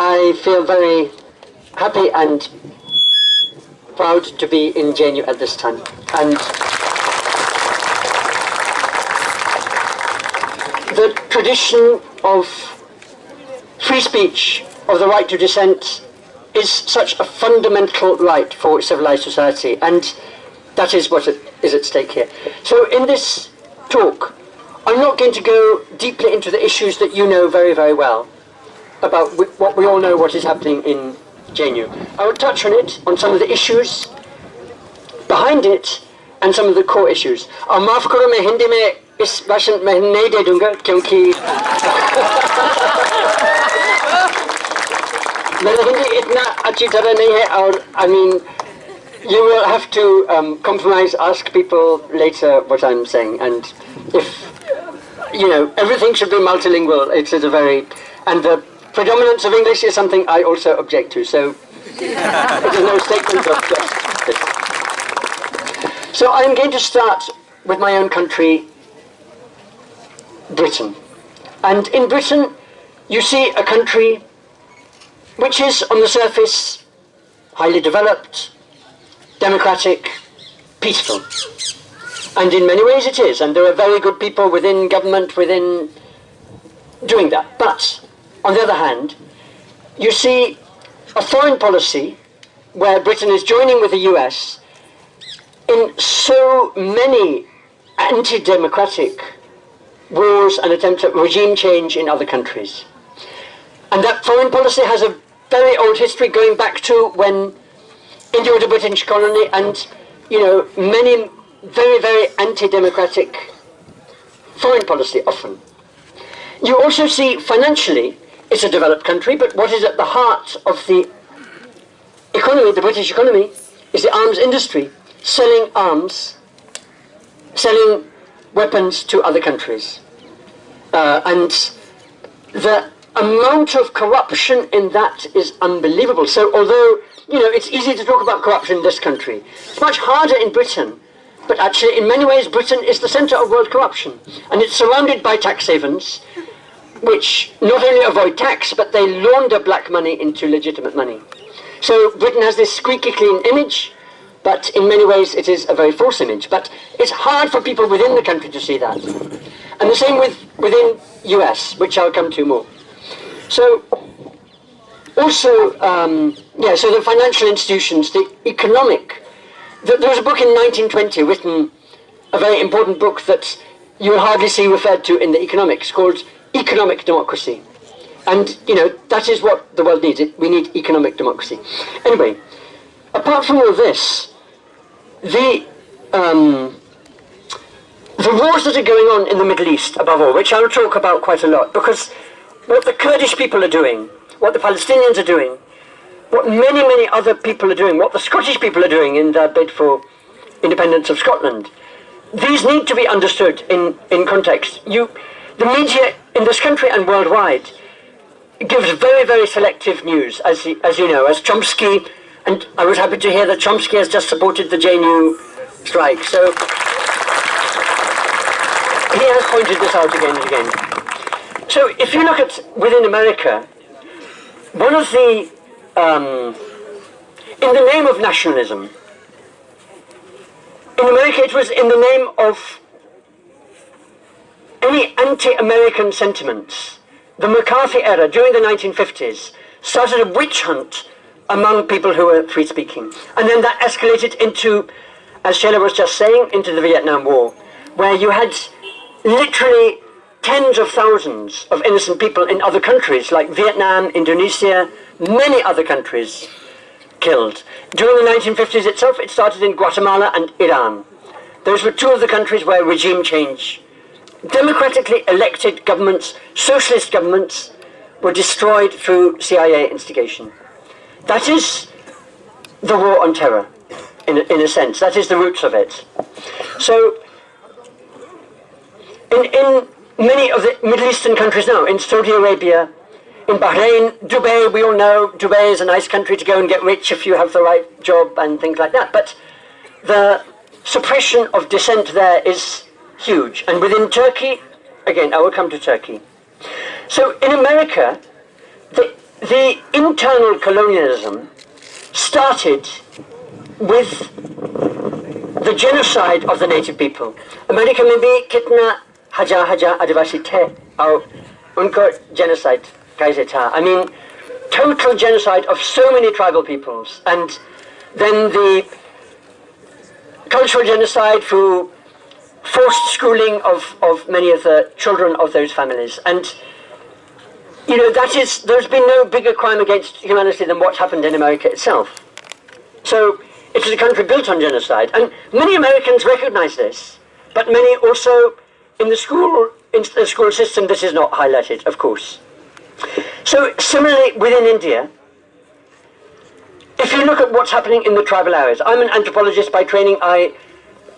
I feel very happy and proud to be in JNU at this time. And the tradition of free speech, of the right to dissent, is such a fundamental right for civilized society, and that is what is at stake here. So in this talk, I'm not going to go deeply into the issues that you know very, very well, about what we all know what is happening in JNU. I will touch on it, on some of the issues behind it, and some of the core issues. और माफ करो मैं हिंदी में इस भाषण में नहीं दे दूंगा क्योंकि मेरा हिंदी इतना अच्छी तरह नहीं है और I mean you will have to compromise, ask people later what I'm saying, and if you know everything should be multilingual, it is a very, and the predominance of English is something I also object to, so it is no statement of just this. So I'm going to start with my own country, Britain. And in Britain, you see a country which is, on the surface, highly developed, democratic, peaceful. And in many ways it is, and there are very good people within government, within doing that. But, on the other hand, you see a foreign policy where Britain is joining with the US in so many anti-democratic wars and attempts at regime change in other countries. And that foreign policy has a very old history going back to when India was a British colony, and you know, many very, very anti-democratic foreign policy often. You also see financially it's a developed country, but what is at the heart of the economy, the British economy, is the arms industry, selling arms, selling weapons to other countries. And the amount of corruption in that is unbelievable. So although, you know, it's easy to talk about corruption in this country, it's much harder in Britain, but actually in many ways Britain is the centre of world corruption. And it's surrounded by tax havens, which not only avoid tax, but they launder black money into legitimate money. So Britain has this squeaky clean image, but in many ways it is a very false image. But it's hard for people within the country to see that. And the same within US, which I'll come to more. So also, so the financial institutions, the economic, there was a book in 1920 written, a very important book that you will hardly see referred to in the economics, called Economic Democracy. And, you know, that is what the world needs. We need economic democracy. Anyway, apart from all this, the wars that are going on in the Middle East, above all, which I'll talk about quite a lot, because what the Kurdish people are doing, what the Palestinians are doing, what many, many other people are doing, what the Scottish people are doing in their bid for independence of Scotland, these need to be understood in context. The media in this country and worldwide gives very, very selective news, as you know, as Chomsky, and I was happy to hear that Chomsky has just supported the JNU strike, so he has pointed this out again and again. So if you look at within America, one of the, in the name of nationalism, in America it was in the name of any anti-American sentiments. The McCarthy era during the 1950s started a witch hunt among people who were free-speaking. And then that escalated into, as Sheila was just saying, into the Vietnam War, where you had literally tens of thousands of innocent people in other countries, like Vietnam, Indonesia, many other countries killed. During the 1950s itself, it started in Guatemala and Iran. Those were two of the countries where regime change, democratically elected governments, socialist governments, were destroyed through CIA instigation. That is the war on terror, in a sense. That is the roots of it. So, in many of the Middle Eastern countries now, in Saudi Arabia, in Bahrain, Dubai, we all know Dubai is a nice country to go and get rich if you have the right job and things like that. But the suppression of dissent there is huge. And within Turkey, again, I will come to Turkey. So in America, the internal colonialism started with the genocide of the native people. America में भी कितना हजार आदिवासी थे और उनको genocide कैसे था? I mean, total genocide of so many tribal peoples, and then the cultural genocide through forced schooling of many of the children of those families. And you know, there's been no bigger crime against humanity than what's happened in America itself. So it is a country built on genocide, and many Americans recognize this, but many also in the school system, this is not highlighted, of course. So similarly within India, if you look at what's happening in the tribal areas, I'm an anthropologist by training. I'm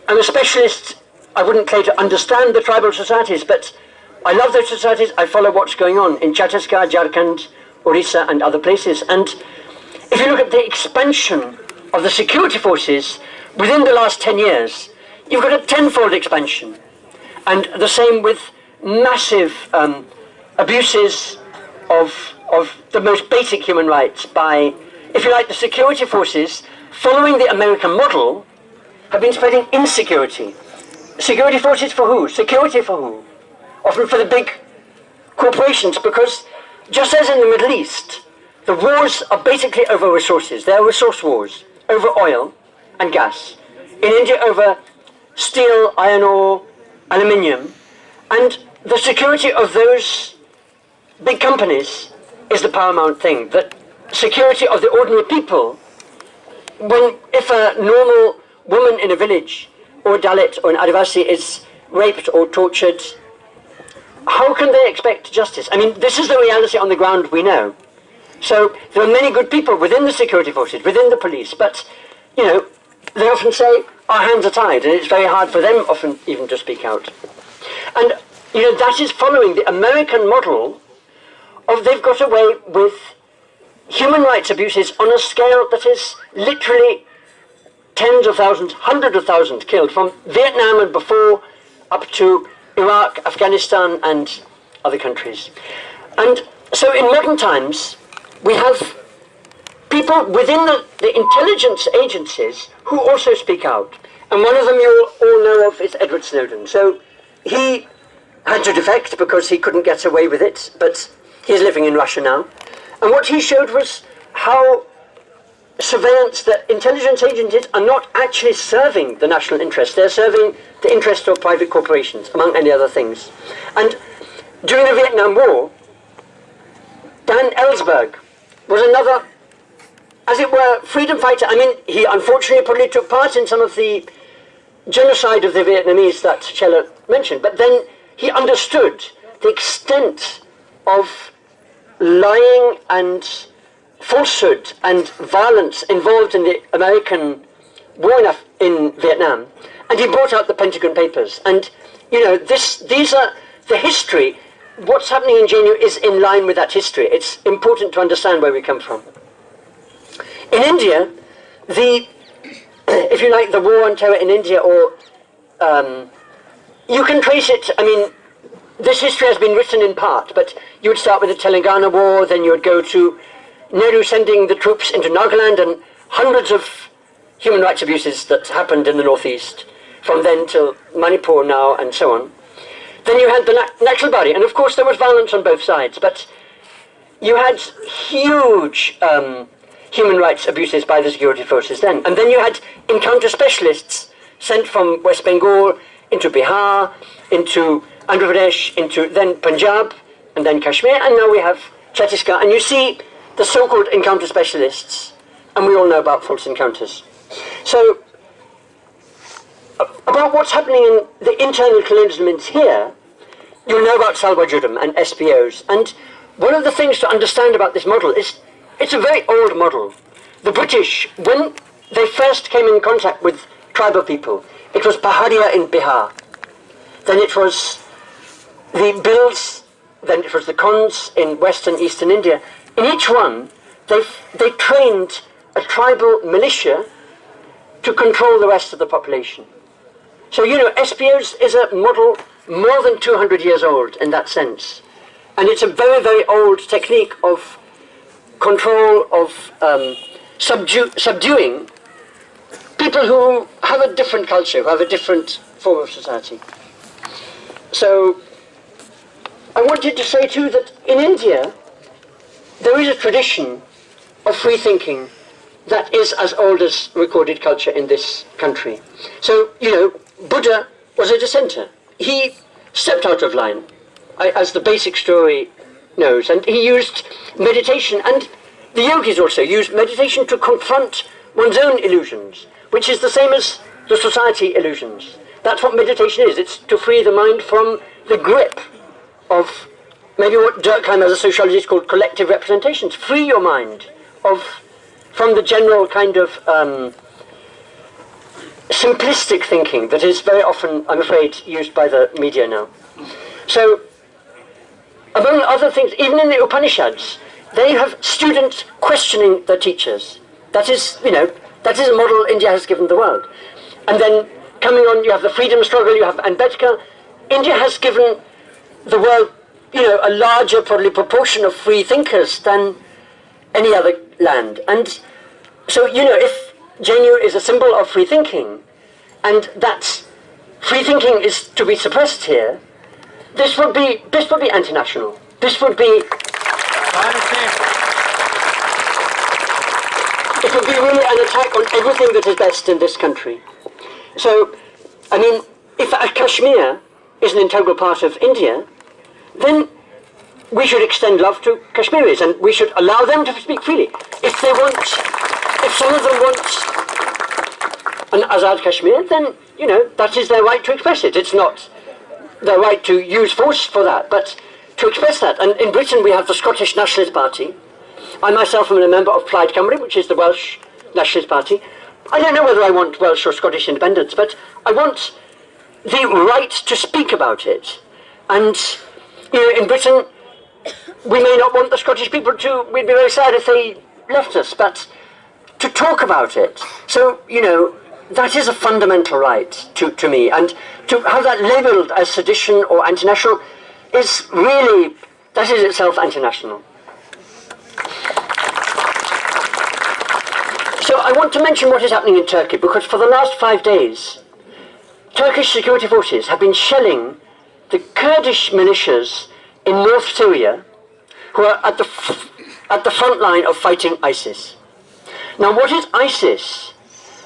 a specialist. I wouldn't claim to understand the tribal societies, but I love those societies. I follow what's going on in Chhattisgarh, Jharkhand, Orissa, and other places. And if you look at the expansion of the security forces within the last 10 years, you've got a tenfold expansion. And the same with massive abuses of the most basic human rights by, if you like, the security forces, following the American model, have been spreading insecurity. Security forces for who? Security for who? Often for the big corporations, because just as in the Middle East, the wars are basically over resources. They are resource wars, over oil and gas. In India, over steel, iron ore, aluminium. And the security of those big companies is the paramount thing. That security of the ordinary people, if a normal woman in a village, or a Dalit or an Adivasi is raped or tortured, how can they expect justice? I mean, this is the reality on the ground we know. So there are many good people within the security forces, within the police, but, you know, they often say, our hands are tied, and it's very hard for them often even to speak out. And, you know, that is following the American model of they've got away with human rights abuses on a scale that is literally tens of thousands, hundreds of thousands killed, from Vietnam and before up to Iraq, Afghanistan, and other countries. And so in modern times, we have people within the intelligence agencies who also speak out. And one of them you all know of is Edward Snowden. So he had to defect because he couldn't get away with it, but he's living in Russia now. And what he showed was how surveillance, that intelligence agencies are not actually serving the national interest. They're serving the interest of private corporations, among many other things. And during the Vietnam War, Dan Ellsberg was another, as it were, freedom fighter. I mean, he unfortunately probably took part in some of the genocide of the Vietnamese that Shella mentioned, but then he understood the extent of lying and falsehood and violence involved in the American war in Vietnam, and he brought out the Pentagon Papers. And you know, these are the history. What's happening in JNU is in line with that history. It's important to understand where we come from. In India, if you like, the war on terror in India, or you can trace it. I mean, this history has been written in part, but you would start with the Telangana war, then you would go to Nehru sending the troops into Nagaland, and hundreds of human rights abuses that happened in the northeast, from then till Manipur now, and so on. Then you had the Naxalbari, and of course there was violence on both sides, but you had huge human rights abuses by the security forces then. And then you had encounter specialists sent from West Bengal into Bihar, into Andhra Pradesh, into then Punjab, and then Kashmir, and now we have Chhattisgarh. And you see the so-called encounter specialists, and we all know about false encounters. So, about what's happening in the internal colonialism here, you'll know about Salwa Judum and SPOs. And one of the things to understand about this model is it's a very old model. The British, when they first came in contact with tribal people, it was Paharia in Bihar. Then it was the Bhils, then it was the Khons in western eastern India. In each one, they trained a tribal militia to control the rest of the population. So, you know, SPOs is a model more than 200 years old in that sense. And it's a very, very old technique of control of subduing people who have a different culture, who have a different form of society. So I wanted to say too that in India there is a tradition of free thinking that is as old as recorded culture in this country. So, Buddha was a dissenter. He stepped out of line, as the basic story knows, and he used meditation, and the yogis also used meditation to confront one's own illusions, which is the same as the society illusions. That's what meditation is. It's to free the mind from the grip of maybe what Durkheim as a sociologist called collective representations. Free your mind from the general kind of simplistic thinking that is very often, I'm afraid, used by the media now. So, among other things, even in the Upanishads, they have students questioning their teachers. That is a model India has given the world. And then coming on, you have the freedom struggle, you have Ambedkar. India has given the world, a larger probably proportion of free thinkers than any other land. And so, if JNU is a symbol of free thinking, and that free thinking is to be suppressed here, this would be anti-national. This would be... It would be really an attack on everything that is best in this country. So, if Kashmir is an integral part of India, then we should extend love to Kashmiris, and we should allow them to speak freely. If some of them want an Azad Kashmir, then, that is their right to express it. It's not their right to use force for that, but to express that. And in Britain we have the Scottish Nationalist Party. I myself am a member of Plaid Cymru, which is the Welsh Nationalist Party. I don't know whether I want Welsh or Scottish independence, but I want the right to speak about it. And, in Britain, we may not want the Scottish people to, we'd be very sad if they left us, but to talk about it. So, that is a fundamental right to me, and to have that labelled as sedition or anti-national is really, that is itself anti-national. So I want to mention what is happening in Turkey, because for the last 5 days, Turkish security forces have been shelling the Kurdish militias in North Syria, who are at the front line of fighting ISIS. Now, what is ISIS,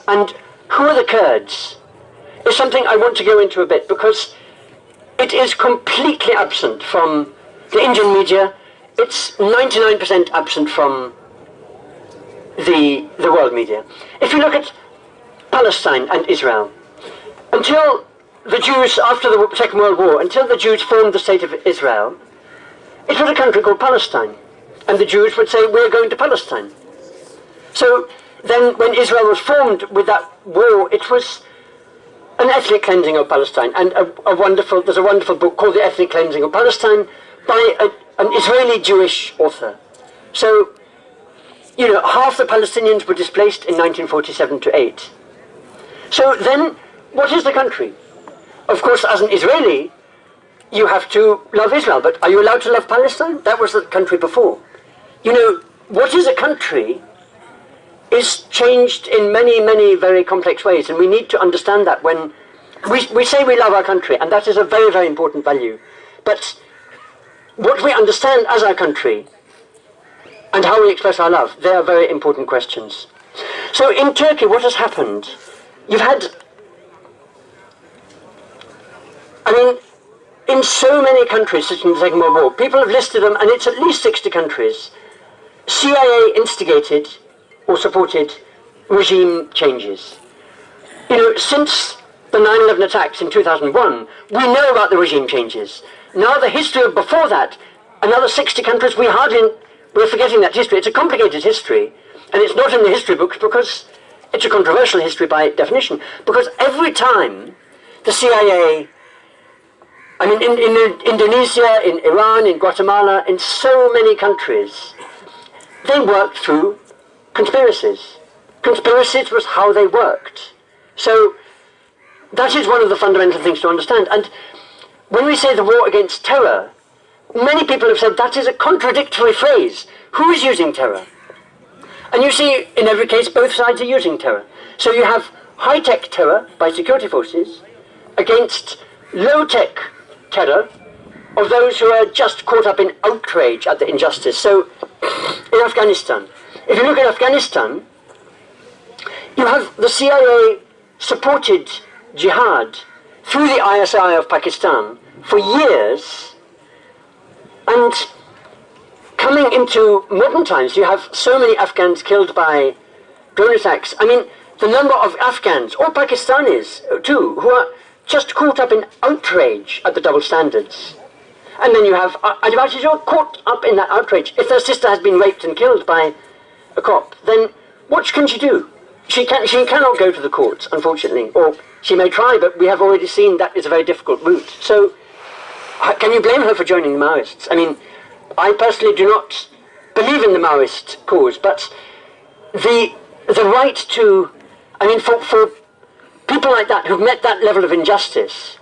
and who are the Kurds, is something I want to go into a bit, because it is completely absent from the Indian media. It's 99% absent from the world media. If you look at Palestine and Israel, until the Jews, after the Second World War, until the Jews formed the state of Israel, it was a country called Palestine. And the Jews would say, we're going to Palestine. So then when Israel was formed with that war, it was an ethnic cleansing of Palestine. And there's a wonderful book called The Ethnic Cleansing of Palestine by an Israeli Jewish author. So, half the Palestinians were displaced in 1947 to 8. So then, what is the country? Of course, as an Israeli, you have to love Israel, but are you allowed to love Palestine? That was the country before. What is a country is changed in many, many very complex ways, and we need to understand that when we say we love our country, and that is a very, very important value. But what we understand as our country and how we express our love, they are very important questions. So in Turkey, what has happened? You've had, in so many countries since the Second World War, people have listed them, and it's at least 60 countries, CIA instigated or supported regime changes. Since the 9/11 attacks in 2001, we know about the regime changes. Now the history of before that, another 60 countries, we're forgetting that history. It's a complicated history, and it's not in the history books because it's a controversial history by definition. Because every time the CIA, in Indonesia, in Iran, in Guatemala, in so many countries, they worked through conspiracies. Conspiracies was how they worked. So that is one of the fundamental things to understand. And when we say the war against terror, many people have said that is a contradictory phrase. Who is using terror? And you see, in every case, both sides are using terror. So you have high-tech terror by security forces against low-tech terror of those who are just caught up in outrage at the injustice. So, in Afghanistan, if you look at Afghanistan, you have the CIA-supported jihad through the ISI of Pakistan for years, and coming into modern times, you have so many Afghans killed by drone attacks. I mean, the number of Afghans, or Pakistanis too, who are just caught up in outrage at the double standards. And then you have Adivasis who are caught up in that outrage. If their sister has been raped and killed by a cop, then what can she do? She cannot go to the courts, unfortunately, or she may try, but we have already seen that is a very difficult route. So, can you blame her for joining the Maoists? I mean, I personally do not believe in the Maoist cause, but the right to, I mean, for people like that who've met that level of injustice,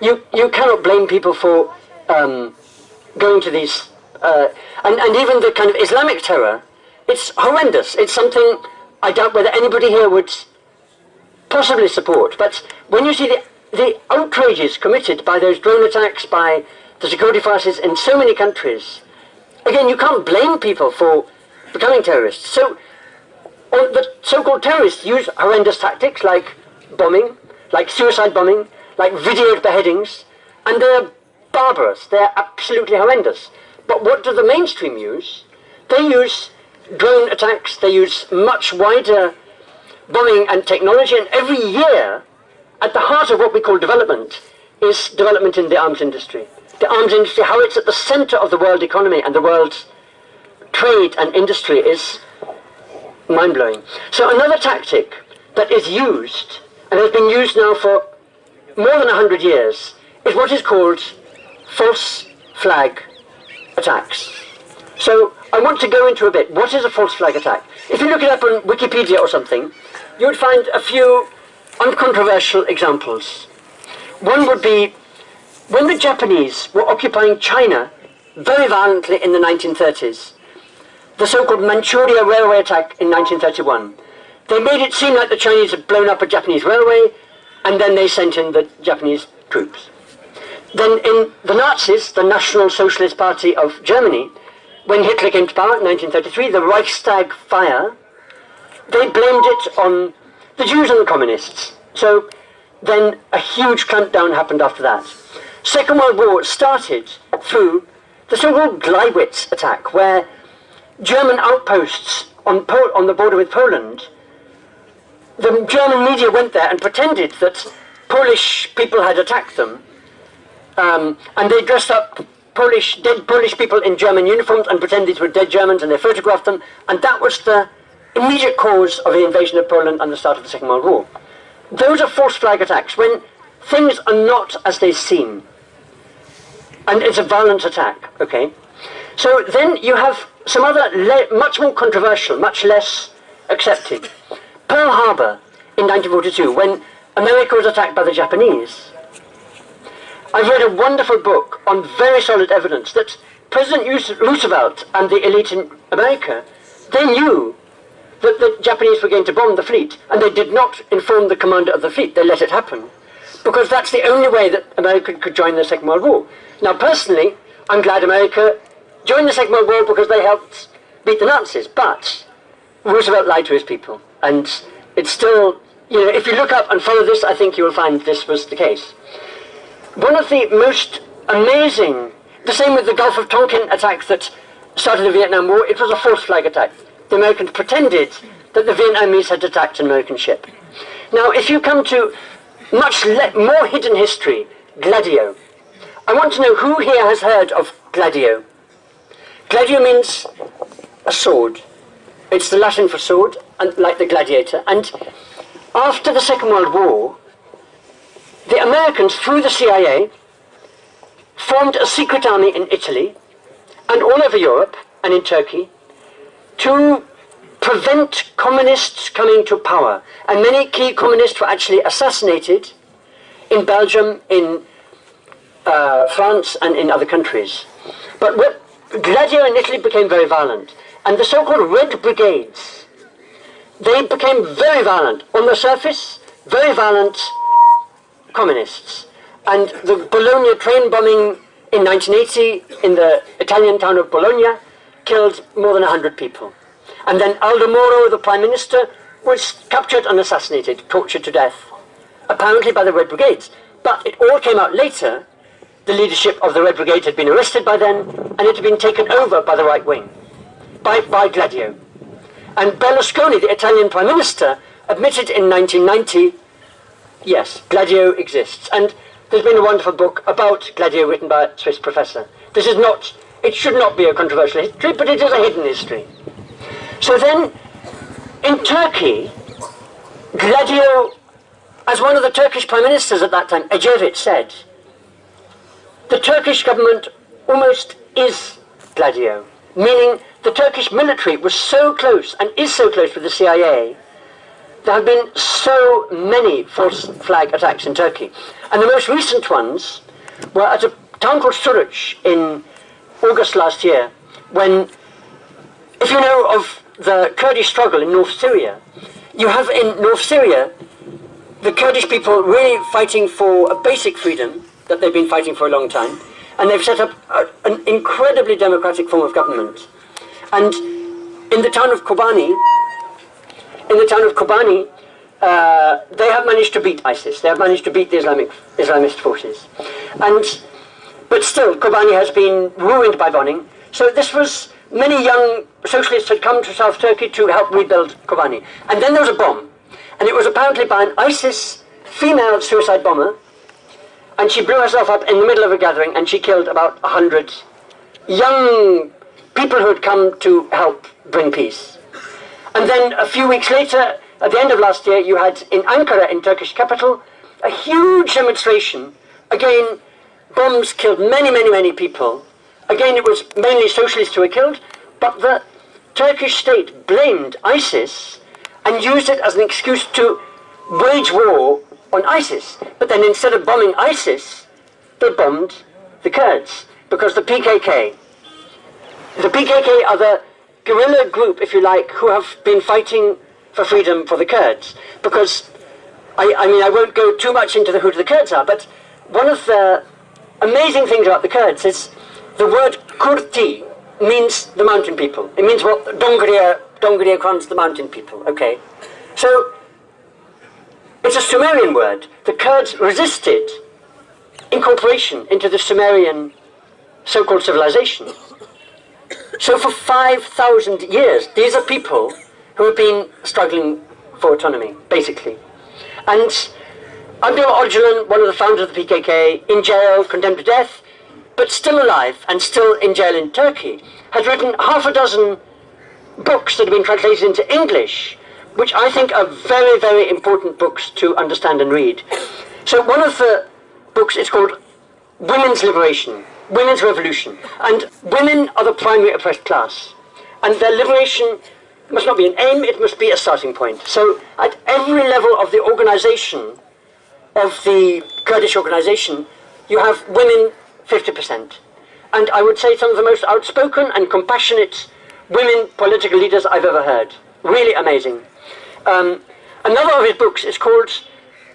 you cannot blame people for going to these, and even the kind of Islamic terror, it's horrendous. It's something I doubt whether anybody here would possibly support. But when you see the outrages committed by those drone attacks, by the security forces in so many countries, again, you can't blame people for becoming terrorists. So the so-called terrorists use horrendous tactics like bombing, like suicide bombing, like videoed beheadings, and they're barbarous. They're absolutely horrendous. But what do the mainstream use? They use drone attacks, they use much wider bombing and technology, and every year, at the heart of what we call development, is development in the arms industry. The arms industry, how it's at the center of the world economy and the world's trade and industry, is mind-blowing. So another tactic that is used, and has been used now for more than 100 years, is what is called false flag attacks. So I want to go into a bit, what is a false flag attack? If you look it up on Wikipedia or something, you would find a few uncontroversial examples. One would be when the Japanese were occupying China very violently in the 1930s, the so-called Manchuria railway attack in 1931. They made it seem like the Chinese had blown up a Japanese railway, and then they sent in the Japanese troops. Then in the Nazis, the National Socialist Party of Germany, when Hitler came to power in 1933, the Reichstag fire, they blamed it on the Jews and the communists. So then a huge clampdown happened after that. Second World War started through the so-called Gleiwitz attack, where German outposts on the border with Poland, the German media went there and pretended that Polish people had attacked them, and they dressed up dead Polish people in German uniforms and pretended these were dead Germans, and they photographed them, and that was the immediate cause of the invasion of Poland and the start of the Second World War. Those are false flag attacks, when things are not as they seem. And it's a violent attack, okay? So then you have some other much more controversial, much less accepted. Pearl Harbor in 1942, when America was attacked by the Japanese. I've read a wonderful book on very solid evidence that President Roosevelt and the elite in America, they knew that the Japanese were going to bomb the fleet, and they did not inform the commander of the fleet. They let it happen, because that's the only way that America could join the Second World War. Now, personally, I'm glad America joined the Second World War because they helped beat the Nazis, but Roosevelt lied to his people, and it's still, you know, if you look up and follow this, I think you will find this was the case. One of the most amazing, the same with the Gulf of Tonkin attack that started the Vietnam War, it was a false flag attack. The Americans pretended that the Vietnamese had attacked an American ship. Now, if you come to much more hidden history, Gladio. I want to know who here has heard of Gladio. Gladio means a sword. It's the Latin for sword, and like the gladiator. And after the Second World War, the Americans, through the CIA, formed a secret army in Italy and all over Europe and in Turkey to prevent communists coming to power. And many key communists were actually assassinated in Belgium, in France, and in other countries. But Gladio in Italy became very violent, and the so-called Red Brigades, they became very violent. On the surface, very violent communists. And the Bologna train bombing in 1980 in the Italian town of Bologna killed more than 100 people. And then Aldo Moro, the prime minister, was captured and assassinated, tortured to death, apparently by the Red Brigades. But it all came out later. The leadership of the Red Brigade had been arrested by then, and it had been taken over by the right wing, by Gladio. And Berlusconi, the Italian prime minister, admitted in 1990, yes, Gladio exists. And there's been a wonderful book about Gladio written by a Swiss professor. This is not, it should not be a controversial history, but it is a hidden history. So then, in Turkey, Gladio, as one of the Turkish prime ministers at that time, Ecevit, said, the Turkish government almost is Gladio, meaning the Turkish military was so close and is so close with the CIA. There have been so many false flag attacks in Turkey. And the most recent ones were at a town called Suruç in August last year, when, if you know of the Kurdish struggle in North Syria, you have in North Syria the Kurdish people really fighting for a basic freedom that they've been fighting for a long time, and they've set up an incredibly democratic form of government. And in the town of Kobani, they have managed to beat ISIS. They have managed to beat the Islamist forces. But still, Kobani has been ruined by bombing. So this was, many young socialists had come to South Turkey to help rebuild Kobani. And then there was a bomb. And it was apparently by an ISIS female suicide bomber. And she blew herself up in the middle of a gathering, and she killed about 100 young people who had come to help bring peace. And then a few weeks later, at the end of last year, you had in Ankara, in Turkish capital, a huge demonstration. Again, bombs killed many, many, many people. Again, it was mainly socialists who were killed, but the Turkish state blamed ISIS and used it as an excuse to wage war on ISIS. But then instead of bombing ISIS, they bombed the Kurds, because the PKK are the guerrilla group, if you like, who have been fighting for freedom for the Kurds. Because, I won't go too much into who the Kurds are, but one of the amazing things about the Kurds is the word Kurti means the mountain people. It means what Dongriya Kwan's the mountain people, okay? So, it's a Sumerian word. The Kurds resisted incorporation into the Sumerian so-called civilization. So for 5,000 years, these are people who have been struggling for autonomy, basically. And Abdullah Öcalan, one of the founders of the PKK, in jail, condemned to death, but still alive and still in jail in Turkey, has written half a dozen books that have been translated into English, which I think are very, very important books to understand and read. So one of the books is called Women's Liberation, Women's Revolution. And women are the primary oppressed class. And their liberation must not be an aim, it must be a starting point. So at every level of the organization, of the Kurdish organization, you have women 50%. And I would say some of the most outspoken and compassionate women political leaders I've ever heard. Really amazing. Another of his books is called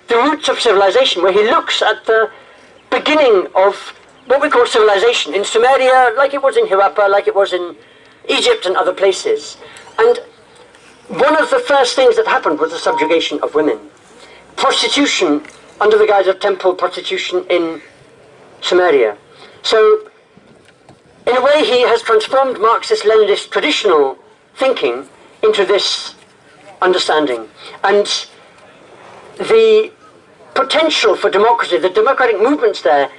The Roots of Civilization, where he looks at the beginning of what we call civilization in Sumeria, like it was in Hirapa, like it was in Egypt and other places. And one of the first things that happened was the subjugation of women. Prostitution, under the guise of temple prostitution in Sumeria. So, in a way, he has transformed Marxist-Leninist traditional thinking into this understanding. And the potential for democracy, the democratic movements there,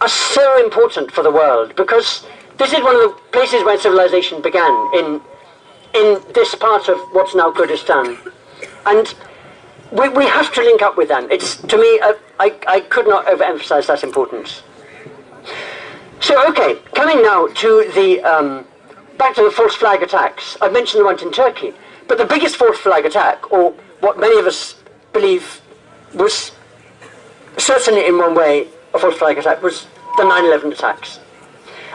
are so important for the world, because this is one of the places where civilization began, in this part of what's now Kurdistan. And we have to link up with them. It's, to me, I could not overemphasize that importance. So, okay, coming now to the, back to the false flag attacks. I've mentioned the ones in Turkey, but the biggest false flag attack, or what many of us believe was certainly in one way a false flag attack, was the 9/11 attacks.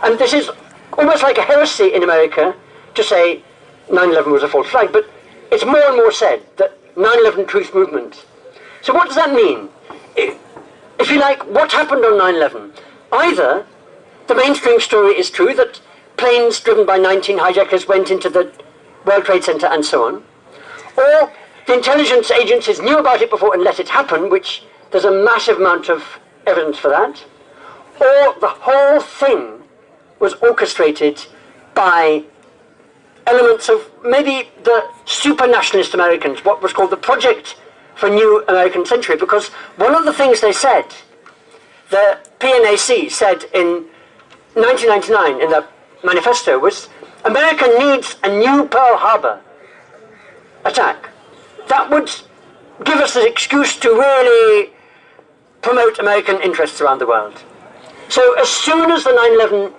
And this is almost like a heresy in America to say 9/11 was a false flag, but it's more and more said that 9/11 truth movement. So what does that mean? If you like, what happened on 9/11? Either the mainstream story is true, that planes driven by 19 hijackers went into the World Trade Center and so on, or the intelligence agencies knew about it before and let it happen, which there's a massive amount of evidence for that, or the whole thing was orchestrated by elements of maybe the super-nationalist Americans, what was called the Project for a New American Century, because one of the things they said, the PNAC said in 1999 in the manifesto, was America needs a new Pearl Harbor attack. That would give us an excuse to really promote American interests around the world. So as soon as the 9/11